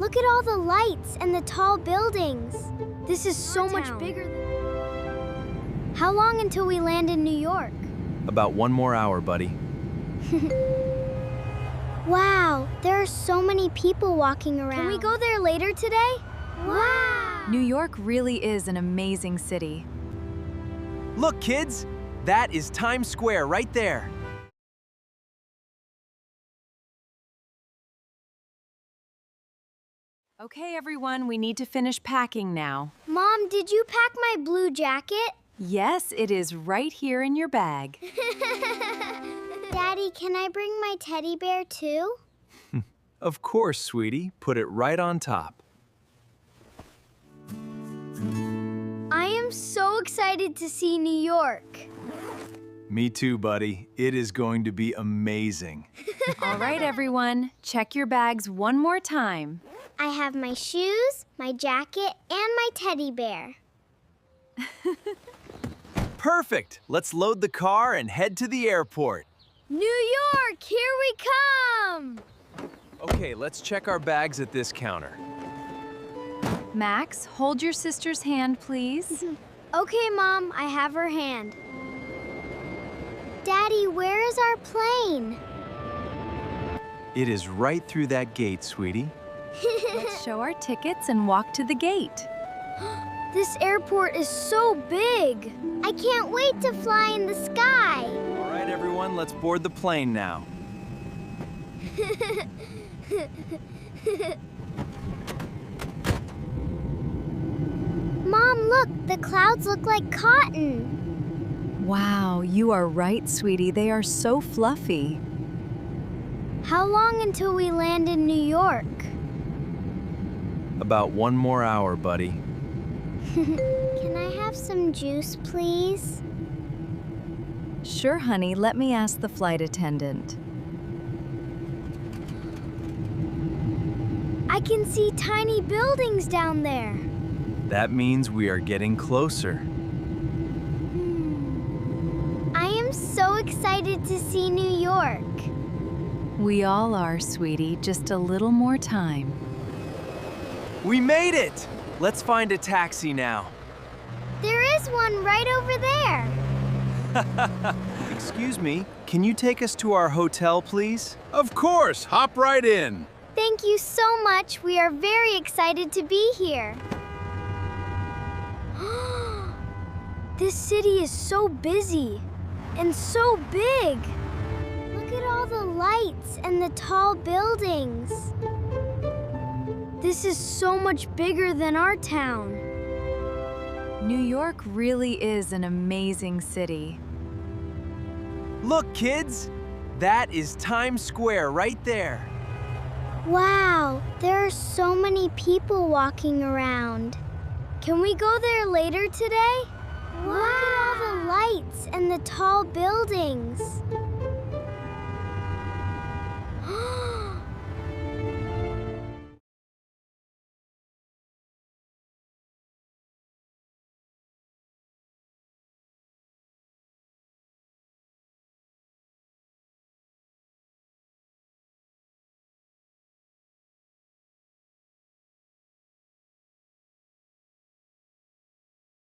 Look at all the lights and the tall buildings. This is so much bigger than... How long until we land in New York? About 1 more hour, buddy. Wow, there are so many people walking around. Can we go there later today? Wow! New York really is an amazing city. Look, kids! That is Times Square right there. Okay, everyone, we need to finish packing now. Mom, did you pack my blue jacket? Yes, it is right here in your bag. Daddy, can I bring my teddy bear too? Of course, sweetie. Put it right on top. I am so excited to see New York. Me too, buddy. It is going to be amazing. All right, everyone, check your bags one more time. I have my shoes, my jacket, and my teddy bear. Perfect! Let's load the car and head to the airport. New York, here we come! Okay, let's check our bags at this counter. Max, hold your sister's hand, please. Okay, Mom, I have her hand. Daddy, where is our plane? It is right through that gate, sweetie. Let's show our tickets and walk to the gate. This airport is so big. I can't wait to fly in the sky. All right, everyone, let's board the plane now. Mom, look, the clouds look like cotton. Wow, you are right, sweetie. They are so fluffy. How long until we land in New York? About 1 more hour, buddy. Can I have some juice, please? Sure, honey. Let me ask the flight attendant. I can see tiny buildings down there. That means we are getting closer. I am so excited to see New York. We all are, sweetie. Just a little more time. We made it! Let's find a taxi now. There is one right over there. Excuse me, can you take us to our hotel, please? Of course, hop right in. Thank you so much. We are very excited to be here. This city is so busy and so big. Look at all the lights and the tall buildings. This is so much bigger than our town. New York really is an amazing city. Look, kids! That is Times Square right there. Wow, there are so many people walking around. Can we go there later today? Wow. Look at all the lights and the tall buildings.